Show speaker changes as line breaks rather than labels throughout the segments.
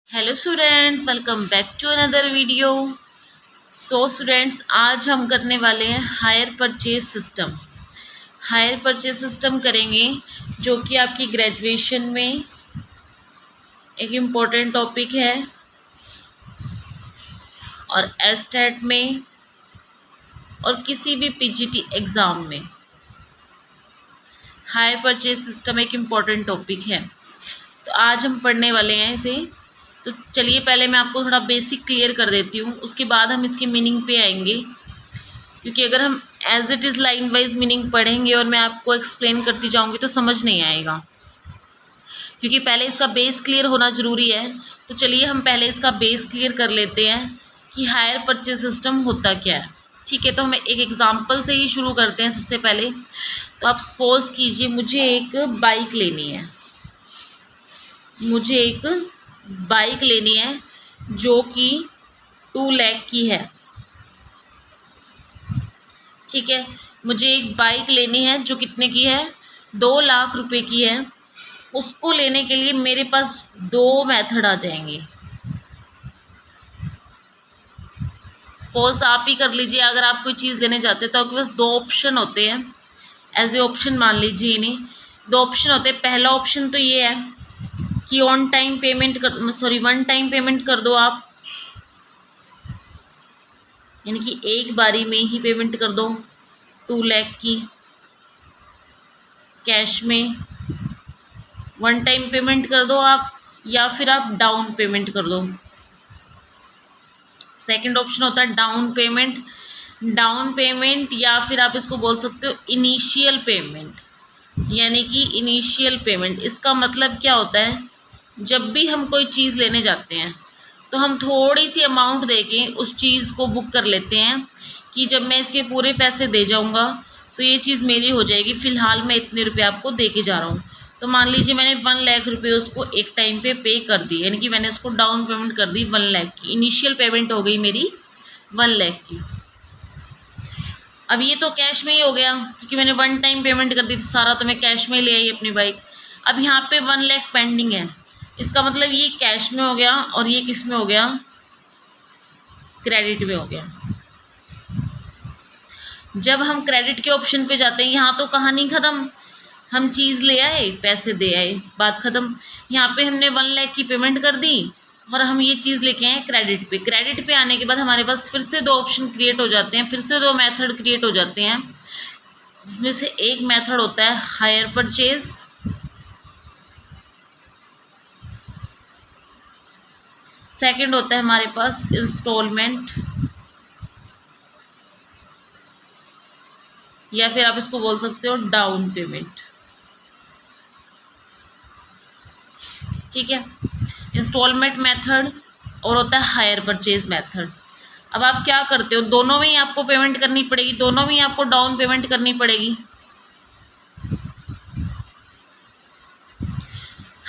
Hello students, welcome back to another video. So students, आज हम करने वाले हैं hire purchase system. Hire purchase system करेंगे जो कि आपकी ग्रेजुएशन में एक इम्पोर्टेंट टॉपिक है और एस्टेट में और किसी भी पीजीटी एग्ज़ाम में हायर परचेज सिस्टम एक इम्पॉर्टेंट टॉपिक है। तो आज हम पढ़ने वाले हैं इसे। तो चलिए पहले मैं आपको थोड़ा बेसिक क्लियर कर देती हूँ, उसके बाद हम इसकी मीनिंग पे आएंगे, क्योंकि अगर हम as it is line wise meaning पढ़ेंगे और मैं आपको एक्सप्लेन करती जाऊँगी तो समझ नहीं आएगा, क्योंकि पहले इसका बेस क्लियर होना ज़रूरी है। तो चलिए हम पहले इसका बेस क्लियर कर लेते हैं कि हायर परचेज सिस्टम होता क्या है। ठीक है, तो हमें एक एग्ज़ाम्पल से ही शुरू करते हैं। सबसे पहले तो आप सपोज़ कीजिए मुझे एक बाइक लेनी है, जो कि 2 लाख की है। ठीक है, मुझे एक बाइक लेनी है जो कितने की है, 2 लाख रुपए की है। उसको लेने के लिए मेरे पास 2 मेथड आ जाएंगे। सपोज आप ही कर लीजिए, अगर आप कोई चीज़ लेने जाते हैं तो आपके पास 2 ऑप्शन होते हैं। एज ए ऑप्शन मान लीजिए इन्हें 2 ऑप्शन होते हैं। पहला ऑप्शन तो ये है कि वन टाइम पेमेंट कर दो आप, यानी कि एक बारी में ही पेमेंट कर दो 2 लाख की कैश में। वन टाइम पेमेंट कर दो आप, या फिर आप डाउन पेमेंट कर दो। सेकंड ऑप्शन होता है डाउन पेमेंट, या फिर आप इसको बोल सकते हो इनिशियल पेमेंट, यानी कि इनिशियल पेमेंट। इसका मतलब क्या होता है, जब भी हम कोई चीज़ लेने जाते हैं तो हम थोड़ी सी अमाउंट देके उस चीज़ को बुक कर लेते हैं कि जब मैं इसके पूरे पैसे दे जाऊंगा तो ये चीज़ मेरी हो जाएगी, फ़िलहाल मैं इतने रुपए आपको दे के जा रहा हूँ। तो मान लीजिए मैंने 1 लाख रुपए उसको एक टाइम पे कर दी, यानी कि मैंने उसको डाउन पेमेंट कर दी 1 लाख की। इनिशियल पेमेंट हो गई मेरी 1 लाख की। अब ये तो कैश में ही हो गया, क्योंकि मैंने 1 टाइम पेमेंट कर दी, तो सारा तो मैं कैश में ही ले आई अपनी बाइक। अब यहाँ पे 1 लाख पेंडिंग है, इसका मतलब ये कैश में हो गया और ये किस में हो गया, क्रेडिट में हो गया। जब हम क्रेडिट के ऑप्शन पे जाते हैं, यहाँ तो कहानी ख़त्म, हम चीज़ ले आए, पैसे दे आए, बात ख़त्म। यहाँ पे हमने 1 लाख की पेमेंट कर दी और हम ये चीज़ लेके आए क्रेडिट पे। क्रेडिट पे आने के बाद हमारे पास फिर से 2 ऑप्शन क्रिएट हो जाते हैं, फिर से 2 मेथड क्रिएट हो जाते हैं, जिसमें से एक मेथड होता है हायर परचेज, सेकंड होता है हमारे पास इंस्टॉलमेंट, या फिर आप इसको बोल सकते हो डाउन पेमेंट। ठीक है, इंस्टॉलमेंट मेथड और होता है हायर परचेज मेथड। अब आप क्या करते हो, दोनों में ही आपको पेमेंट करनी पड़ेगी, दोनों में ही आपको डाउन पेमेंट करनी पड़ेगी।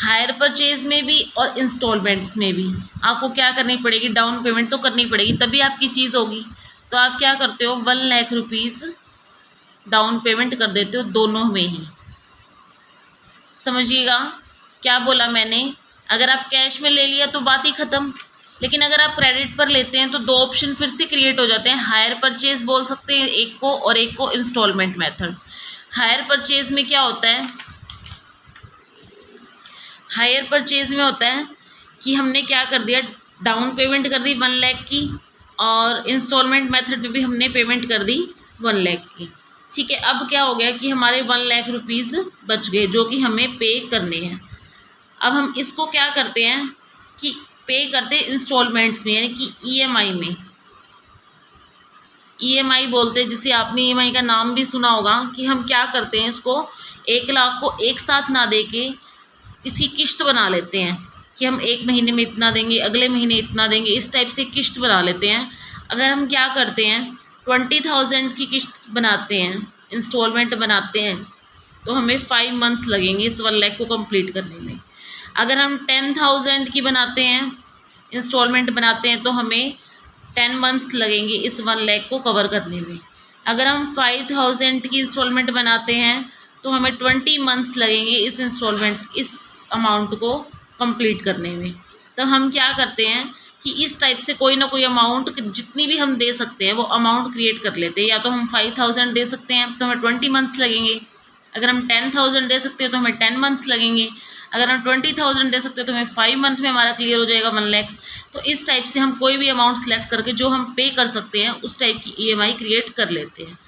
हायर परचेज में भी और इंस्टॉलमेंट्स में भी आपको क्या करनी पड़ेगी, डाउन पेमेंट तो करनी पड़ेगी, तभी आपकी चीज़ होगी। तो आप क्या करते हो, 1 लाख रुपीज़ डाउन पेमेंट कर देते हो दोनों में ही। समझिएगा क्या बोला मैंने। अगर आप कैश में ले लिया तो बात ही ख़त्म, लेकिन अगर आप क्रेडिट पर लेते हैं तो 2 ऑप्शन फिर से क्रिएट हो जाते हैं। हायर परचेज बोल सकते हैं एक को, और एक को इंस्टॉलमेंट मेथड। हायर परचेज में क्या होता है, हायर परचेज में होता है कि हमने क्या कर दिया, डाउन पेमेंट कर दी 1 लाख की, और इंस्टॉलमेंट मेथड में भी हमने पेमेंट कर दी 1 लाख की। ठीक है, अब क्या हो गया कि हमारे 1 लाख रुपीज़ बच गए जो कि हमें पे करने हैं। अब हम इसको क्या करते हैं कि पे करते हैं इंस्टॉलमेंट्स में, यानी कि ईएमआई में। ईएमआई बोलते हैं, जिसे आपने ईएमआई का नाम भी सुना होगा, कि हम क्या करते हैं, इसको 1 लाख को एक साथ ना देके इसकी किश्त बना लेते हैं कि हम 1 महीने में इतना देंगे, अगले महीने इतना देंगे, इस टाइप से किश्त बना लेते हैं। अगर हम क्या करते हैं 20,000 की किश्त बनाते हैं, इंस्टॉलमेंट बनाते हैं, तो हमें 5 मंथ्स लगेंगे इस 1 लाख को कंप्लीट करने में। अगर हम 10,000 की बनाते हैं, इंस्टॉलमेंट बनाते हैं, तो हमें 10 मंथ्स लगेंगे इस 1 लाख को कवर करने में। अगर हम 5,000 की इंस्टॉलमेंट बनाते हैं तो हमें 20 मंथ्स लगेंगे इस अमाउंट को कंप्लीट करने में। तो हम क्या करते हैं कि इस टाइप से कोई ना कोई अमाउंट जितनी भी हम दे सकते हैं वो अमाउंट क्रिएट कर लेते हैं। या तो हम 5,000 दे सकते हैं तो हमें 20 मंथ्स लगेंगे, अगर हम 10,000 दे सकते हैं तो हमें 10 मंथ्स लगेंगे, अगर हम 20,000 दे सकते हैं तो हमें 5 मंथ में हमारा क्लियर हो जाएगा 1 लाख। तो इस टाइप से हम कोई भी अमाउंट सेलेक्ट करके जो हम पे कर सकते हैं उस टाइप की EMI क्रिएट कर लेते हैं।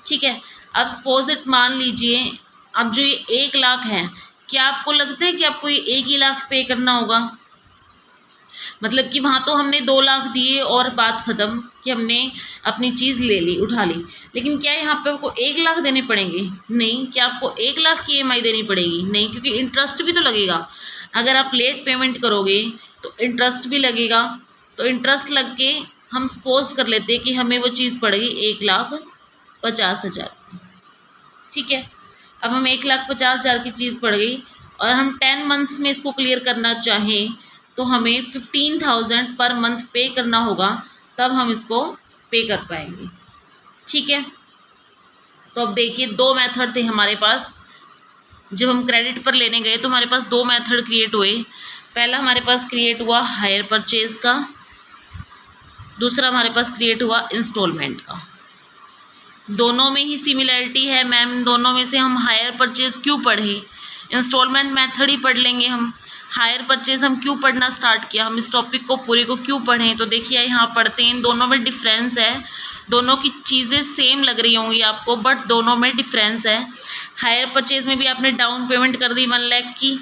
ठीक है, अब सपोज इट मान लीजिए अब जो ये 1 लाख है, क्या आपको लगता है कि आपको ये 1 ही लाख पे करना होगा? मतलब कि वहाँ तो हमने 2 लाख दिए और बात ख़त्म कि हमने अपनी चीज़ ले ली, उठा ली। लेकिन क्या यहाँ पे आपको 1 लाख देने पड़ेंगे? नहीं। क्या आपको 1 लाख की EMI देनी पड़ेगी? नहीं, क्योंकि इंटरेस्ट भी तो लगेगा। अगर आप लेट पेमेंट करोगे तो इंटरेस्ट भी लगेगा। तो इंटरेस्ट लग के हम सपोज कर लेते हैं कि हमें वो चीज़ पड़ेगी 1,50,000 की। ठीक है, अब हम 1,50,000 की चीज़ पड़ गई और हम 10 मंथ्स में इसको क्लियर करना चाहें तो हमें 15,000 पर मंथ पे करना होगा, तब हम इसको पे कर पाएंगे। ठीक है, तो अब देखिए 2 मेथड थे हमारे पास। जब हम क्रेडिट पर लेने गए तो हमारे पास 2 मेथड क्रिएट हुए। पहला हमारे पास क्रिएट हुआ हायर परचेज का, दूसरा हमारे पास क्रिएट हुआ इंस्टॉलमेंट का। दोनों में ही सिमिलैरिटी है मैम, इन दोनों में से हम हायर परचेज क्यों पढ़े? इंस्टॉलमेंट मेथड ही पढ़ लेंगे हम। हायर परचेज हम क्यों पढ़ना स्टार्ट किया, हम इस टॉपिक को पूरे को क्यों पढ़ें? तो देखिए यहाँ पढ़ते हैं, इन दोनों में डिफरेंस है। दोनों की चीज़ें सेम लग रही होंगी आपको, बट दोनों में डिफरेंस है। हायर परचेज में भी आपने डाउन पेमेंट कर दी 1 लाख की,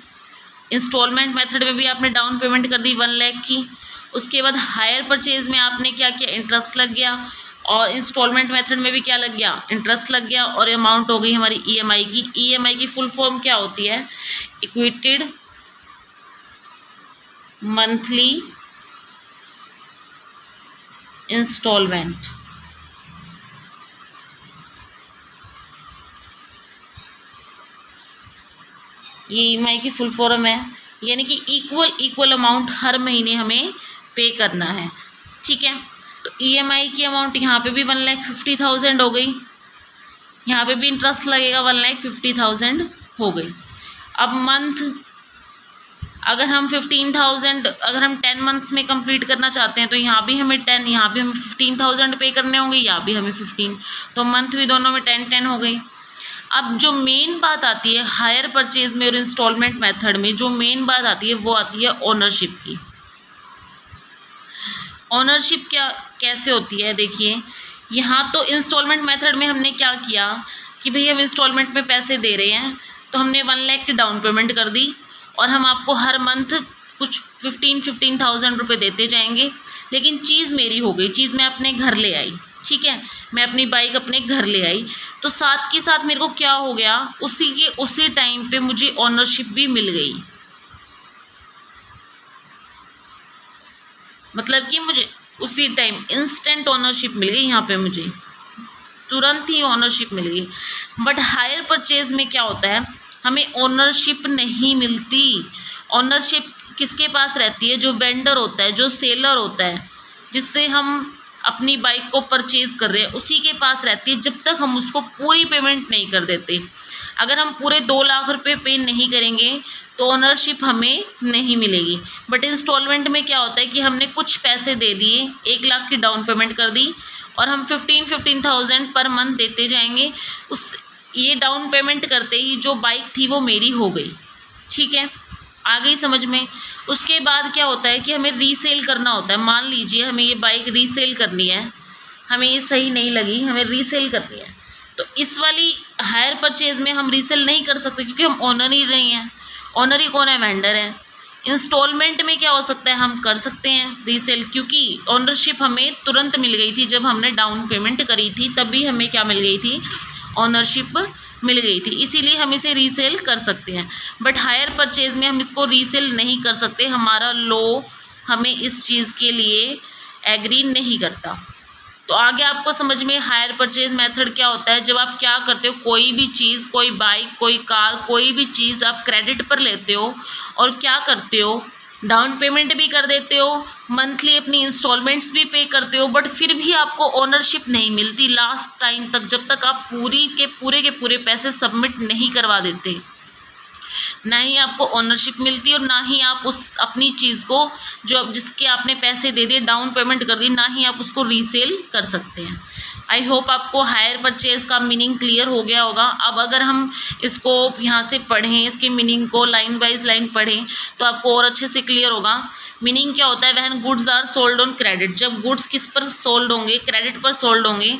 इंस्टॉलमेंट मेथड में भी आपने डाउन पेमेंट कर दी 1 लाख की। उसके बाद हायर परचेज में आपने क्या किया, इंटरेस्ट लग गया, और इंस्टॉलमेंट मेथड में भी क्या लग गया, इंटरेस्ट लग गया, और अमाउंट हो गई हमारी EMI की। EMI की फुल फॉर्म क्या होती है? इक्विटेड मंथली इंस्टॉलमेंट। ये EMI की फुल फॉर्म है, यानी कि इक्वल अमाउंट हर महीने हमें पे करना है। ठीक है, तो EMI की अमाउंट यहाँ पे भी 1,50,000 हो गई, यहाँ पे भी इंटरेस्ट लगेगा 1,50,000 हो गई। अब मंथ अगर हम 15,000 अगर हम 10 मंथ्स में कंप्लीट करना चाहते हैं तो यहाँ भी हमें 10, यहाँ भी हमें 15,000 पे करने होंगे, यहाँ भी हमें 15, तो मंथ भी दोनों में 10 हो गई। अब जो मेन बात आती है हायर परचेज में और इंस्टॉलमेंट मेथड में, जो मेन बात आती है वो आती है ओनरशिप की। ओनरशिप क्या कैसे होती है? देखिए यहाँ तो इंस्टॉलमेंट मेथड में हमने क्या किया कि भाई हम इंस्टॉलमेंट में पैसे दे रहे हैं, तो हमने 1 लाख की डाउन पेमेंट कर दी और हम आपको हर मंथ कुछ 15,000 रुपये देते जाएंगे। लेकिन चीज़ मेरी हो गई, चीज़ मैं अपने घर ले आई। ठीक है, मैं अपनी बाइक अपने घर ले आई, तो साथ के साथ मेरे को क्या हो गया, उसी टाइम पे मुझे ओनरशिप भी मिल गई। मतलब कि मुझे उसी टाइम इंस्टेंट ओनरशिप मिल गई, यहाँ पे मुझे तुरंत ही ओनरशिप मिल गई। बट हायर परचेज में क्या होता है, हमें ओनरशिप नहीं मिलती। ओनरशिप किसके पास रहती है? जो वेंडर होता है, जो सेलर होता है, जिससे हम अपनी बाइक को परचेज़ कर रहे हैं, उसी के पास रहती है, जब तक हम उसको पूरी पेमेंट नहीं कर देते। अगर हम पूरे 2 लाख रुपए पे नहीं करेंगे तो ओनरशिप हमें नहीं मिलेगी। बट इंस्टॉलमेंट में क्या होता है कि हमने कुछ पैसे दे दिए, 1 लाख की डाउन पेमेंट कर दी और हम 15,000 पर मंथ देते जाएंगे। ये डाउन पेमेंट करते ही जो बाइक थी वो मेरी हो गई। ठीक है, आ गई समझ में? उसके बाद क्या होता है कि हमें रीसेल करना होता है। मान लीजिए हमें ये बाइक रीसेल करनी है, हमें ये सही नहीं लगी, हमें रीसेल करनी है, तो इस वाली हायर परचेज में हम रीसेल नहीं कर सकते क्योंकि हम ओनर ही नहीं हैं। ओनर ही कौन है? वेंडर है। इंस्टॉलमेंट में क्या हो सकता है, हम कर सकते हैं रीसेल, क्योंकि ओनरशिप हमें तुरंत मिल गई थी। जब हमने डाउन पेमेंट करी थी तभी हमें क्या मिल गई थी, ओनरशिप मिल गई थी, इसीलिए हम इसे रीसेल कर सकते हैं। बट हायर परचेज में हम इसको रीसेल नहीं कर सकते, हमारा लॉ हमें इस चीज़ के लिए एग्री नहीं करता। तो आगे आपको समझ में हायर परचेज मेथड क्या होता है। जब आप क्या करते हो, कोई भी चीज़, कोई बाइक, कोई कार, कोई भी चीज़ आप क्रेडिट पर लेते हो और क्या करते हो, डाउन पेमेंट भी कर देते हो, मंथली अपनी इंस्टॉलमेंट्स भी पे करते हो, बट फिर भी आपको ओनरशिप नहीं मिलती लास्ट टाइम तक, जब तक आप पूरे के पूरे पैसे सबमिट नहीं करवा देते। ना ही आपको ओनरशिप मिलती है और ना ही आप उस अपनी चीज़ को जो जिसके आपने पैसे दे दिए, डाउन पेमेंट कर दी, ना ही आप उसको रीसेल कर सकते हैं। आई होप आपको हायर परचेज का मीनिंग क्लियर हो गया होगा। अब अगर हम इसको यहाँ से पढ़ें, इसके मीनिंग को लाइन बाइज लाइन पढ़ें तो आपको और अच्छे से क्लियर होगा। मीनिंग क्या होता है, when goods are sold on credit, जब गुड्स किस पर सोल्ड होंगे, क्रेडिट पर सोल्ड होंगे,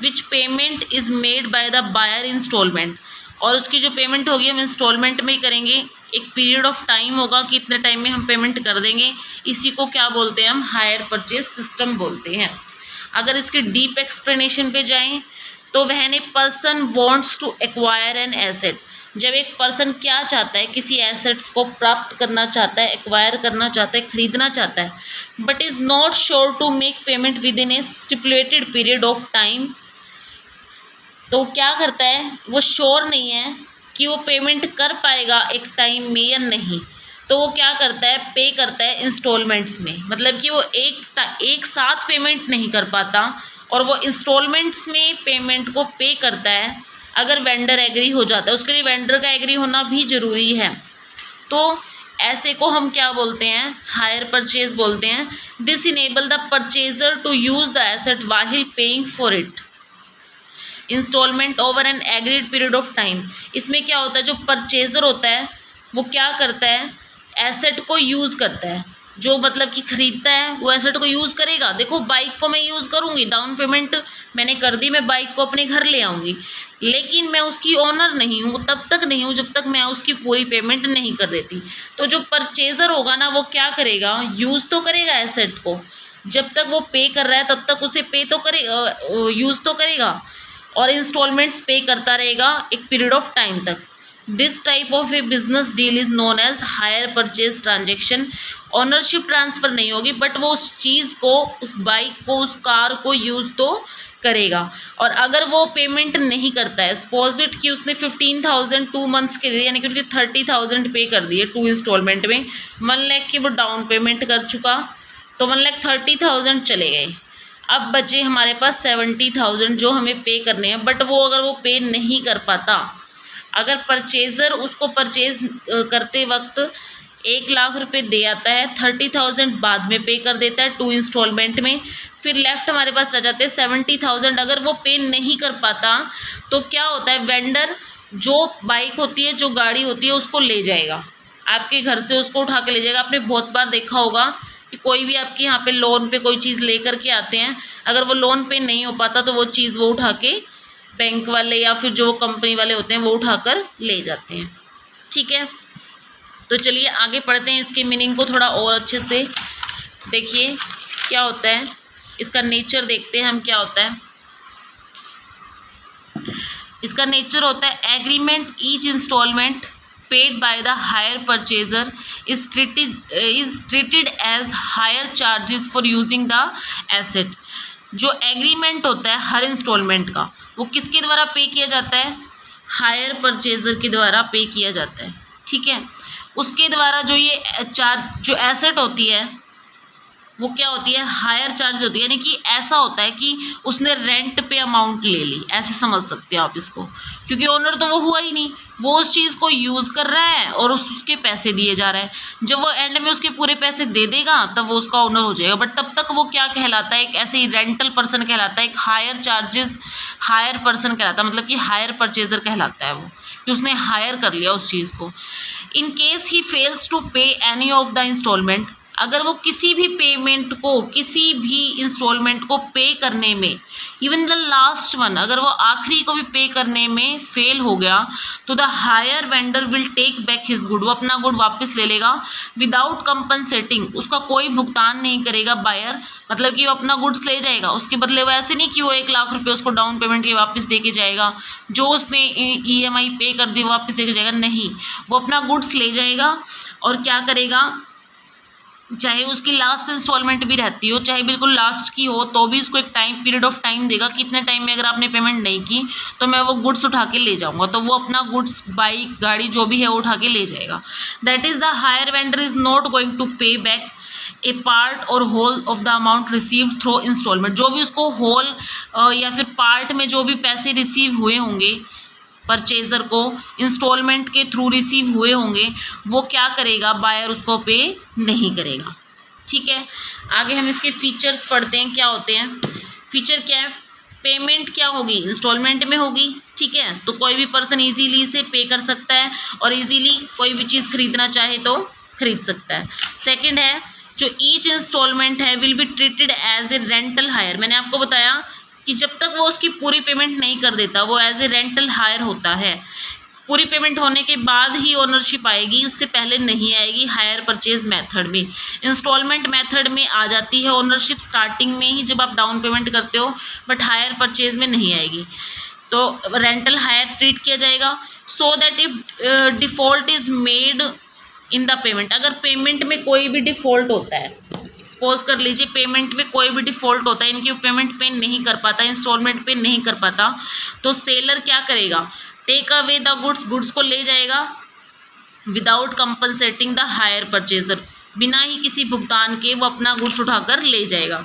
which payment is made by the buyer installment, और उसकी जो पेमेंट होगी हम इंस्टॉलमेंट में ही करेंगे। एक पीरियड ऑफ टाइम होगा कि इतने टाइम में हम पेमेंट कर देंगे, इसी को क्या बोलते हैं हम, हायर परचेज सिस्टम बोलते हैं। अगर इसके डीप एक्सप्लेनेशन पे जाएं तो when a person wants to acquire an asset, जब एक पर्सन क्या चाहता है, किसी एसेट्स को प्राप्त करना चाहता है, एक्वायर करना चाहता है, खरीदना चाहता है, but is not sure to make payment within a stipulated period of time, तो क्या करता है, वो श्योर नहीं है कि वो पेमेंट कर पाएगा एक टाइम में या नहीं, तो वो क्या करता है, पे करता है इंस्टॉलमेंट्स में। मतलब कि वो एक साथ पेमेंट नहीं कर पाता और वो इंस्टॉलमेंट्स में पेमेंट को पे करता है अगर वेंडर एग्री हो जाता है। उसके लिए वेंडर का एग्री होना भी ज़रूरी है। तो ऐसे को हम क्या बोलते हैं, हायर परचेज बोलते हैं। This enable the purchaser to use the asset while paying for it installment over an agreed period of time. इसमें क्या होता है, जो परचेजर होता है वो क्या करता है, एसेट को यूज़ करता है, जो मतलब कि ख़रीदता है वो एसेट को यूज़ करेगा। देखो बाइक को मैं यूज़ करूँगी, डाउन पेमेंट मैंने कर दी, मैं बाइक को अपने घर ले आऊँगी, लेकिन मैं उसकी ओनर नहीं हूँ, तब तक नहीं हूँ जब तक मैं उसकी पूरी पेमेंट नहीं कर देती। तो जो परचेज़र होगा ना वो क्या करेगा, यूज़ तो करेगा एसेट को, जब तक वो पे कर रहा है तब तक उसे पे तो करेगा, यूज़ तो करेगा, और इंस्टॉलमेंट्स पे करता रहेगा एक पीरियड ऑफ टाइम तक। This type of a business deal is known as hire purchase transaction. Ownership transfer नहीं होगी बट वो उस चीज़ को, उस बाइक को, उस कार को यूज़ तो करेगा। और अगर वो पेमेंट नहीं करता है, सपोज इट कि उसने 15,000 2 मंथ्स के लिए, यानी कि उनके 30,000 पे कर दिए 2 इंस्टॉलमेंट में, 1 लाख की वो डाउन पेमेंट कर चुका, तो 1,30,000 चले गए। अब बचे हमारे पास 70,000 जो हमें पे करने हैं, बट वो अगर वो पे नहीं कर पाता, अगर परचेज़र उसको परचेज करते वक्त 1 लाख रुपए दे आता है, 30,000 बाद में पे कर देता है 2 इंस्टॉलमेंट में, फिर लेफ्ट हमारे पास रह जाते हैं 70,000। अगर वो पे नहीं कर पाता तो क्या होता है, वेंडर जो बाइक होती है, जो गाड़ी होती है, उसको ले जाएगा आपके घर से, उसको उठा के ले जाएगा। आपने बहुत बार देखा होगा कि कोई भी आपके यहाँ पे लोन पे कोई चीज़ ले कर के आते हैं, अगर वो लोन पे नहीं हो पाता तो वो चीज़ वो उठा के बैंक वाले या फिर जो कंपनी वाले होते हैं वो उठाकर ले जाते हैं। ठीक है, तो चलिए आगे पढ़ते हैं, इसके मीनिंग को थोड़ा और अच्छे से देखिए क्या होता है, इसका नेचर देखते हैं हम क्या होता है। इसका नेचर होता है agreement each installment paid by the hire purchaser is treated as hire charges for using the asset. जो एग्रीमेंट होता है हर इंस्टॉलमेंट का, वो किसके द्वारा पे किया जाता है, हायर परचेजर के द्वारा पे किया जाता है। ठीक है, उसके द्वारा जो ये जो एसेट होती है वो क्या होती है, हायर चार्ज होती है। यानी कि ऐसा होता है कि उसने रेंट पे अमाउंट ले ली, ऐसे समझ सकते हो आप इसको, क्योंकि ओनर तो वो हुआ ही नहीं, वो उस चीज़ को यूज़ कर रहा है और उसके पैसे दिए जा रहा है। जब वो एंड में उसके पूरे पैसे दे देगा तब वो उसका ओनर हो जाएगा, बट तब तक वो क्या कहलाता है, एक ऐसे ही रेंटल पर्सन कहलाता है, एक हायर चार्जेस हायर पर्सन कहलाता है, मतलब कि हायर परचेजर कहलाता है वो, कि उसने हायर कर लिया उस चीज़ को। In case he fails to pay any of the installment, अगर वो किसी भी पेमेंट को, किसी भी इंस्टॉलमेंट को पे करने में, इवन द लास्ट वन, अगर वो आखिरी को भी पे करने में फेल हो गया, तो the hire vendor will take back his good, वो अपना गुड वापस ले लेगा विदाउट कंपनसेटिंग, उसका कोई भुगतान नहीं करेगा बायर, मतलब कि वो अपना गुड्स ले जाएगा। उसके बदले वो ऐसे नहीं कि वो 1 लाख रुपये उसको डाउन पेमेंट के वापस दे के जाएगा, जो उसने EMI पे कर दी वापस दे के जाएगा, नहीं, वो अपना गुड्स ले जाएगा और क्या करेगा, चाहे उसकी लास्ट इंस्टॉलमेंट भी रहती हो, चाहे बिल्कुल लास्ट की हो, तो भी उसको एक टाइम पीरियड ऑफ टाइम देगा कि इतने टाइम में अगर आपने पेमेंट नहीं की तो मैं वो गुड्स उठा के ले जाऊंगा, तो वो अपना गुड्स, बाइक, गाड़ी जो भी है वो उठा के ले जाएगा। That is the hire vendor is not going to pay back a part or whole of the amount received through installment. जो भी उसको होल या फिर पार्ट में जो भी पैसे रिसीव हुए होंगे परचेज़र को इंस्टॉलमेंट के थ्रू रिसीव हुए होंगे वो क्या करेगा, बायर उसको पे नहीं करेगा। ठीक है, आगे हम इसके फीचर्स पढ़ते हैं क्या होते हैं। फीचर क्या है, पेमेंट क्या होगी, इंस्टॉलमेंट में होगी। ठीक है, तो कोई भी पर्सन इजीली इसे पे कर सकता है और इजीली कोई भी चीज़ खरीदना चाहे तो खरीद सकता है। सेकंड है जो ईच इंस्टॉलमेंट है will be treated as a rental hire. मैंने आपको बताया कि जब तक वो उसकी पूरी पेमेंट नहीं कर देता वो एज ए रेंटल हायर होता है। पूरी पेमेंट होने के बाद ही ओनरशिप आएगी, उससे पहले नहीं आएगी। हायर परचेज मेथड में, इंस्टॉलमेंट मेथड में आ जाती है ओनरशिप स्टार्टिंग में ही जब आप डाउन पेमेंट करते हो, बट हायर परचेज में नहीं आएगी। तो रेंटल हायर ट्रीट किया जाएगा। So that if default is made in the payment, अगर पेमेंट में कोई भी डिफ़ॉल्ट होता है, सपोज कर लीजिए पेमेंट में कोई भी डिफ़ॉल्ट होता है, इनकी पेमेंट पे नहीं कर पाता, इंस्टॉलमेंट पे नहीं कर पाता, तो सेलर क्या करेगा, टेक अवे द गुड्स को ले जाएगा without compensating the hire purchaser, बिना ही किसी भुगतान के वो अपना गुड्स उठाकर ले जाएगा।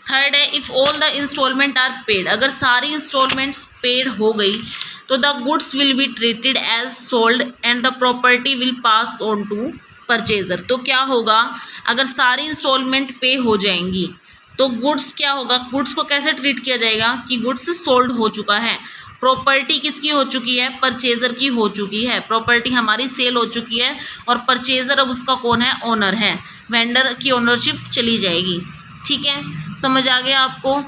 थर्ड है if all the installment are paid, अगर सारी इंस्टॉलमेंट्स पेड हो गई तो the goods will be treated as sold and the property will pass on to purchaser. तो क्या होगा, अगर सारी इंस्टॉलमेंट पे हो जाएंगी तो गुड्स क्या होगा, गुड्स को कैसे ट्रीट किया जाएगा कि गुड्स सोल्ड हो चुका है, प्रॉपर्टी किसकी हो चुकी है, परचेज़र की हो चुकी है, प्रॉपर्टी हमारी सेल हो चुकी है और परचेज़र अब उसका कौन है, ओनर है, वेंडर की ओनरशिप चली जाएगी। ठीक है, समझ आ गया आपको।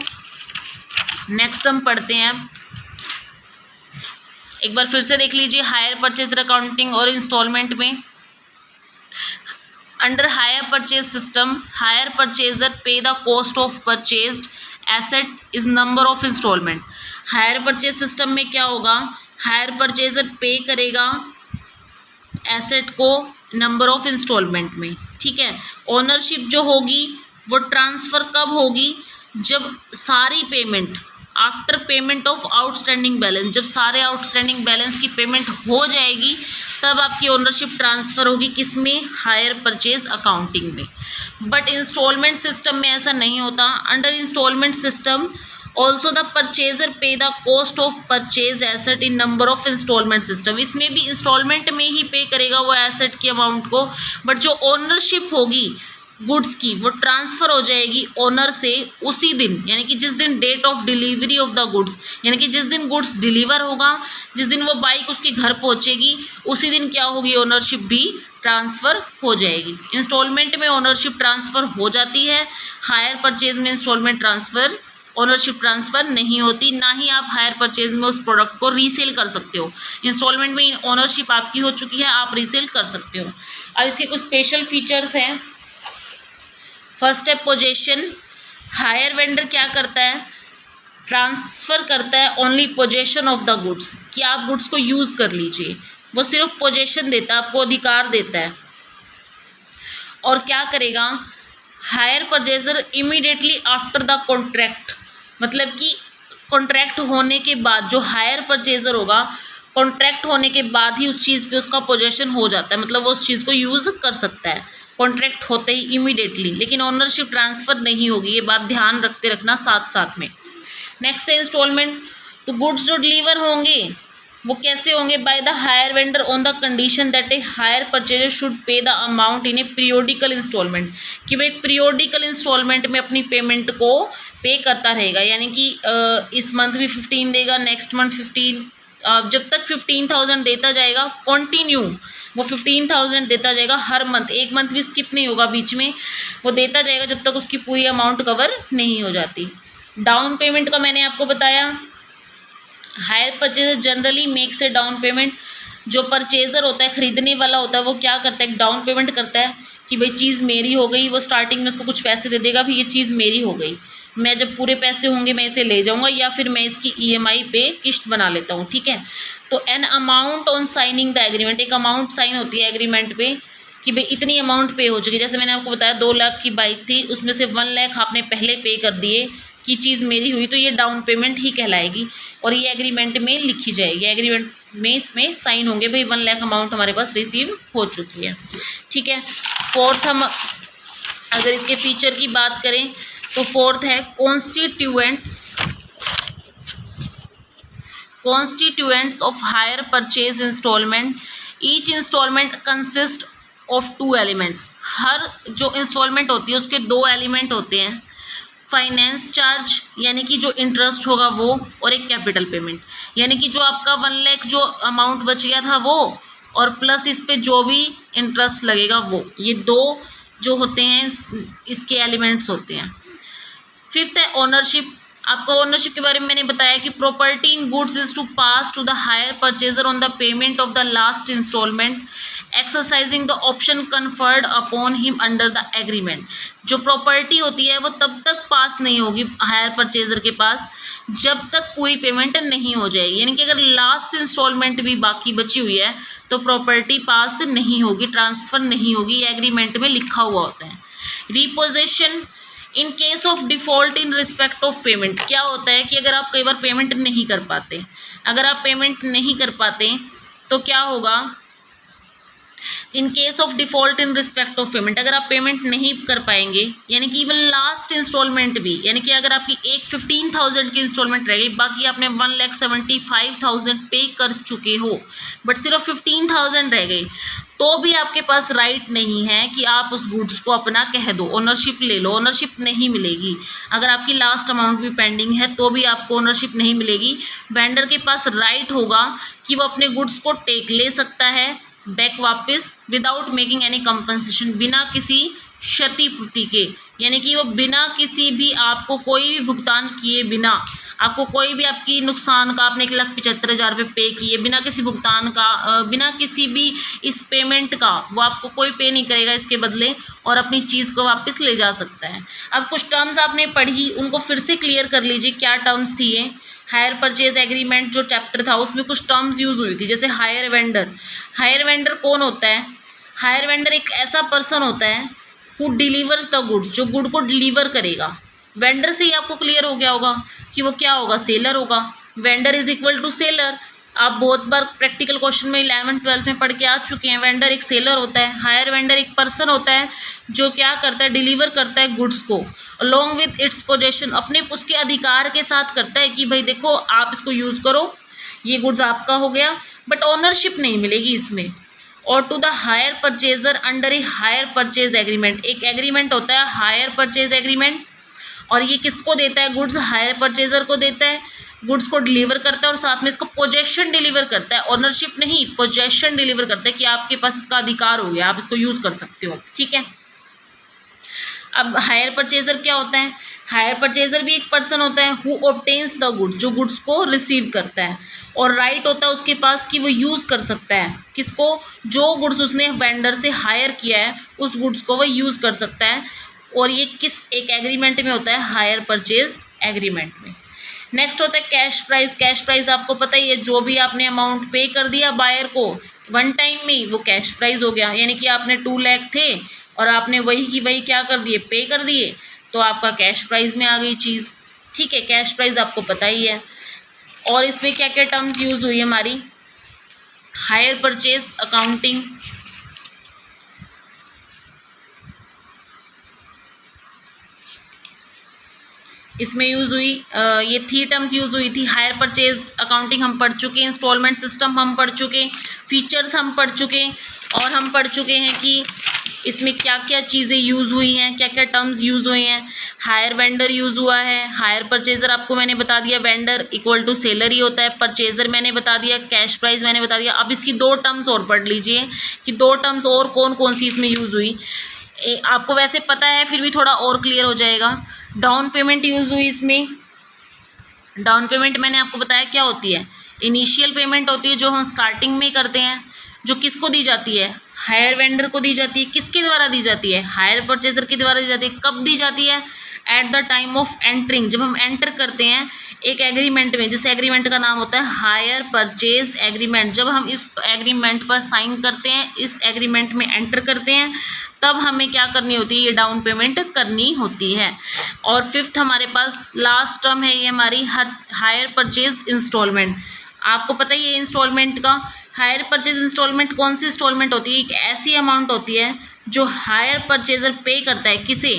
नेक्स्ट हम पढ़ते हैं, एक बार फिर से देख लीजिए हायर परचेजर अकाउंटिंग और इंस्टॉलमेंट में। Under hire purchase system, hire purchaser pay the cost of purchased asset is number of instalment. Hire purchase system में क्या होगा, हायर परचेजर पे करेगा एसेट को नंबर ऑफ इंस्टॉलमेंट में। ठीक है, ओनरशिप जो होगी वो ट्रांसफ़र कब होगी, जब सारी payment after payment of outstanding balance, जब सारे आउटस्टैंडिंग बैलेंस की पेमेंट हो जाएगी तब आपकी ओनरशिप ट्रांसफ़र होगी, किसमें, हायर परचेज अकाउंटिंग में। बट इंस्टॉलमेंट सिस्टम में ऐसा नहीं होता। Under instalment system also the purchaser pay the cost of purchase asset in number of instalment system, इसमें भी इंस्टॉलमेंट में ही पे करेगा वो एसेट की अमाउंट को, बट जो ओनरशिप होगी गुड्स की वो ट्रांसफ़र हो जाएगी ओनर से उसी दिन, यानी कि जिस दिन date of delivery of the goods, यानी कि जिस दिन गुड्स डिलीवर होगा, जिस दिन वो बाइक उसके घर पहुंचेगी, उसी दिन क्या होगी, ओनरशिप भी ट्रांसफ़र हो जाएगी। इंस्टॉलमेंट में ओनरशिप ट्रांसफ़र हो जाती है, हायर परचेज में इंस्टॉलमेंट ट्रांसफ़र ओनरशिप ट्रांसफ़र नहीं होती, ना ही आप हायर परचेज में उस प्रोडक्ट को रीसेल कर सकते हो। इंस्टॉलमेंट में ओनरशिप आपकी हो चुकी है, आप रीसेल कर सकते हो। अब इसके कुछ स्पेशल फीचर्स हैं। फर्स्ट है पोजेशन, हायर वेंडर क्या करता है, ट्रांसफ़र करता है only possession of the goods, कि आप गुड्स को यूज़ कर लीजिए, वो सिर्फ पोजेशन देता है, आपको अधिकार देता है। और क्या करेगा, hire purchaser immediately after the contract, मतलब कि कॉन्ट्रैक्ट होने के बाद जो हायर परचेजर होगा, कॉन्ट्रैक्ट होने के बाद ही उस चीज़ पे उसका पोजेशन हो जाता है, मतलब वो उस चीज़ को यूज़ कर सकता है कॉन्ट्रैक्ट होते ही इमीडिएटली, लेकिन ओनरशिप ट्रांसफ़र नहीं होगी, ये बात ध्यान रखते रखना साथ साथ में। नेक्स्ट है इंस्टॉलमेंट, तो गुड्स जो डिलीवर होंगे वो कैसे होंगे, by the hire vendor on the condition that a hire purchaser should pay the amount in a periodical installment, कि वो एक पीरियोडिकल इंस्टॉलमेंट में अपनी पेमेंट को पे करता रहेगा, यानी कि इस मंथ भी 15 देगा, नेक्स्ट मंथ 15, जब तक 15,000 देता जाएगा कंटिन्यू, वो 15,000 देता जाएगा हर मंथ, एक मंथ भी स्किप नहीं होगा बीच में, वो देता जाएगा जब तक उसकी पूरी अमाउंट कवर नहीं हो जाती। डाउन पेमेंट का मैंने आपको बताया, hire purchaser generally makes a down payment, जो परचेजर होता है, खरीदने वाला होता है, वो क्या करता है, डाउन पेमेंट करता है कि भाई चीज़ मेरी हो गई, वो स्टार्टिंग में उसको कुछ पैसे दे देगा, भी ये चीज़ मेरी हो गई, मैं जब पूरे पैसे होंगे मैं इसे ले जाऊंगा, या फिर मैं इसकी EMI पे किस्त बना लेता हूँ। ठीक है, तो an amount on signing the agreement, एक अमाउंट साइन होती है एग्रीमेंट पे कि भाई इतनी अमाउंट पे हो चुकी है। जैसे मैंने आपको बताया 2 लाख की बाइक थी, उसमें से 1 लाख आपने पहले पे कर दिए कि चीज़ मेरी हुई, तो ये डाउन पेमेंट ही कहलाएगी और ये एग्रीमेंट में लिखी जाएगी, एग्रीमेंट में इसमें साइन होंगे, भाई 1 लाख अमाउंट हमारे पास रिसीव हो चुकी है। ठीक है, फोर्थ हम अगर इसके फीचर की बात करें तो फोर्थ है constituents constituents of hire purchase installment. Each installment consists of 2 elements. हर जो इंस्टॉलमेंट होती है उसके 2 एलिमेंट होते हैं, फाइनेंस चार्ज यानी कि जो इंटरेस्ट होगा वो, और एक कैपिटल पेमेंट यानी कि जो आपका 1 लाख जो अमाउंट बच गया था वो, और प्लस इस पे जो भी इंटरेस्ट लगेगा वो। ये 2 जो होते हैं इसके एलिमेंट्स होते हैं। फिफ्थ है ओनरशिप। आपको ओनरशिप के बारे में मैंने बताया कि property in goods is to pass to the hire purchaser on the payment of the last installment exercising the option conferred upon him under the agreement. जो प्रॉपर्टी होती है वो तब तक पास नहीं होगी हायर परचेजर के पास जब तक पूरी पेमेंट नहीं हो जाएगी, यानी कि अगर लास्ट इंस्टॉलमेंट भी बाकी बची हुई है तो प्रॉपर्टी पास नहीं होगी, ट्रांसफ़र नहीं होगी, एग्रीमेंट में लिखा हुआ होता है। Reposition in case of default in respect of payment. क्या होता है कि अगर आप कई बार पेमेंट नहीं कर पाते, अगर आप पेमेंट नहीं कर पाते तो क्या होगा, in case of default in respect of payment, अगर आप पेमेंट नहीं कर पाएंगे यानी कि इवन लास्ट इंस्टॉलमेंट भी, यानी कि अगर आपकी एक 15,000 की इंस्टॉलमेंट रह गई, बाकी आपने 1,75,000 पे कर चुके हो बट सिर्फ 15,000 रह गई, तो भी आपके पास राइट नहीं है कि आप उस गुड्स को अपना कह दो, ओनरशिप ले लो, ओनरशिप नहीं मिलेगी। अगर आपकी लास्ट अमाउंट भी पेंडिंग है तो भी आपको ओनरशिप नहीं मिलेगी। वेंडर के पास राइट होगा कि वो अपने गुड्स को टेक ले सकता है बैक वापस विदाउट मेकिंग एनी कंपनसेशन, बिना किसी क्षतिपूर्ति के, यानी कि वो बिना किसी भी आपको कोई भी भुगतान किए बिना, आपको कोई भी आपकी नुकसान का, आपने 1,75,000 रुपये पे किए बिना किसी भुगतान का, बिना किसी भी इस पेमेंट का, वो आपको कोई पे नहीं करेगा इसके बदले और अपनी चीज़ को वापस ले जा सकता है। अब कुछ टर्म्स आपने पढ़ी उनको फिर से क्लियर कर लीजिए, क्या टर्म्स थी ये। हायर परचेज एग्रीमेंट जो चैप्टर था उसमें कुछ टर्म्स यूज़ हुई थी, जैसे हायर वेंडर। हायर वेंडर कौन होता है? हायर वेंडर एक ऐसा पर्सन होता है हु डिलीवर्स द गुड्स, जो गुड को डिलीवर करेगा। वेंडर से ही आपको क्लियर हो गया होगा कि वो क्या होगा, सेलर होगा। Vendor is equal to seller, आप बहुत बार प्रैक्टिकल क्वेश्चन में 11th-12th में पढ़ के आ चुके हैं। वेंडर एक सेलर होता है। हायर वेंडर एक पर्सन होता है जो क्या करता है, डिलीवर करता है गुड्स को अलॉन्ग विथ इट्स पोजेशन, अपने उसके अधिकार के साथ करता है कि भाई देखो आप इसको यूज़ करो, ये गुड्स आपका हो गया, बट ओनरशिप नहीं मिलेगी इसमें। और to the hire purchaser under a hire purchase agreement, एक एग्रीमेंट होता है हायर परचेज एग्रीमेंट, और ये किसको देता है, गुड्स हायर परचेजर को देता है, गुड्स को डिलीवर करता है और साथ में इसको पोजेशन डिलीवर करता है, ओनरशिप नहीं, पोजेशन डिलीवर करता है कि आपके पास इसका अधिकार हो गया, आप इसको यूज़ कर सकते हो। ठीक है। अब हायर परचेजर क्या होता है? हायर परचेजर भी एक पर्सन होता है हु ऑब्टेन्स द गुड्स, जो गुड्स को रिसीव करता है, और राइट होता है उसके पास कि वो यूज़ कर सकता है किसको, जो गुड्स उसने वेंडर से हायर किया है उस गुड्स को वो यूज़ कर सकता है। और ये किस एक एग्रीमेंट में होता है, हायर परचेज एग्रीमेंट में। नेक्स्ट होता है कैश प्राइस। कैश प्राइस आपको पता ही है, जो भी आपने अमाउंट पे कर दिया बायर को वन टाइम में वो कैश प्राइस हो गया, यानी कि आपने 2 लाख थे और आपने वही की वही क्या कर दिए, पे कर दिए, तो आपका कैश प्राइस में आ गई चीज़। ठीक है, कैश प्राइस आपको पता ही है। और इसमें क्या क्या टर्म्स यूज़ हुई हमारी, हायर परचेज अकाउंटिंग, इसमें यूज़ हुई ये 3 टर्म्स यूज़ हुई थी। हायर परचेज अकाउंटिंग हम पढ़ चुके, इंस्टॉलमेंट सिस्टम हम पढ़ चुके, फीचर्स हम पढ़ चुके, और हम पढ़ चुके हैं कि इसमें क्या क्या चीज़ें यूज़ हुई हैं, क्या क्या टर्म्स यूज़ हुए हैं। हायर वेंडर यूज़ हुआ है, हायर परचेज़र आपको मैंने बता दिया, वेंडर इक्वल टू सेलर ही होता है, परचेज़र मैंने बता दिया, कैश प्राइस मैंने बता दिया। अब इसकी 2 टर्म्स और पढ़ लीजिए कि 2 टर्म्स और कौन कौन सी इसमें यूज़ हुई। आपको वैसे पता है फिर भी थोड़ा और क्लियर हो जाएगा। डाउन पेमेंट यूज़ हुई इसमें। डाउन पेमेंट मैंने आपको बताया क्या होती है, इनिशियल पेमेंट होती है जो हम स्टार्टिंग में करते हैं, जो किसको दी जाती है, हायर वेंडर को दी जाती है। किसके द्वारा दी जाती है, हायर परचेजर के द्वारा दी जाती है। कब दी जाती है, at the time of entering, जब हम एंटर करते हैं एक एग्रीमेंट में, जिस एग्रीमेंट का नाम होता है हायर परचेज एग्रीमेंट। जब हम इस एग्रीमेंट पर साइन करते हैं, इस एग्रीमेंट में एंटर करते हैं, तब हमें क्या करनी होती है, ये डाउन पेमेंट करनी होती है। और 5th हमारे पास लास्ट टर्म है ये हमारी हायर परचेज इंस्टॉलमेंट। आपको पता ही है इंस्टॉलमेंट का, हायर परचेज इंस्टॉलमेंट कौन सी इंस्टॉलमेंट होती है, एक ऐसी अमाउंट होती है जो हायर परचेजर पे करता है, किसे,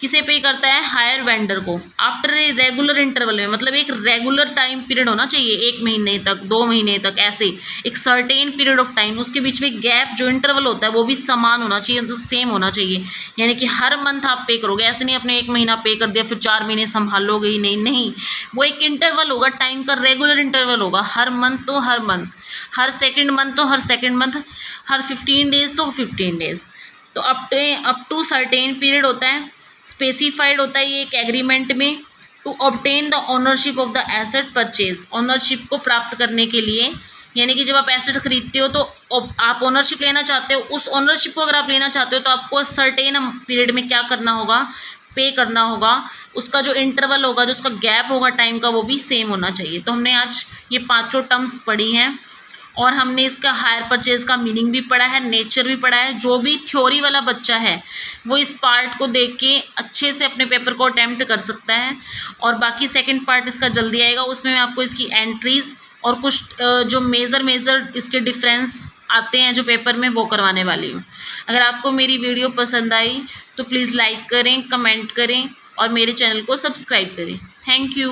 किसे पे करता है? हायर वेंडर को, आफ्टर ए रेगुलर इंटरवल में, मतलब एक रेगुलर टाइम पीरियड होना चाहिए, 1 महीने तक, 2 महीने तक, ऐसे एक सर्टेन पीरियड ऑफ टाइम, उसके बीच में गैप जो इंटरवल होता है वो भी समान होना चाहिए, मतलब सेम होना चाहिए। यानी कि हर मंथ आप पे करोगे, ऐसे नहीं अपने 1 महीना पे कर दिया फिर 4 महीने संभालोगे ही नहीं, वो एक इंटरवल होगा टाइम का, रेगुलर इंटरवल होगा, हर मंथ तो हर मंथ, हर सेकेंड मंथ तो हर सेकेंड मंथ, हर 15 डेज तो 15 डेज, तो अप टू सर्टेन पीरियड होता है, स्पेसिफाइड होता है ये एक एग्रीमेंट में, to obtain the ownership of the asset purchase, ownership को प्राप्त करने के लिए। यानी कि जब आप एसेट खरीदते हो तो आप ओनरशिप लेना चाहते हो, उस ओनरशिप को अगर आप लेना चाहते हो तो आपको सर्टेन पीरियड में क्या करना होगा? पे करना होगा। उसका जो इंटरवल होगा, जो उसका गैप होगा टाइम का, वो भी सेम होना चाहिए। तो हमने आज ये 5 टर्म्स पढ़ी हैं और हमने इसका हायर परचेज का मीनिंग भी पढ़ा है, नेचर भी पढ़ा है। जो भी थ्योरी वाला बच्चा है वो इस पार्ट को देख के अच्छे से अपने पेपर को अटेम्प्ट कर सकता है, और बाकी सेकंड पार्ट इसका जल्दी आएगा, उसमें मैं आपको इसकी एंट्रीज और कुछ जो मेजर इसके डिफरेंस आते हैं जो पेपर में, वो करवाने वाली हूँ। अगर आपको मेरी वीडियो पसंद आई तो प्लीज़ लाइक करें, कमेंट करें और मेरे चैनल को सब्सक्राइब करें। Thank you.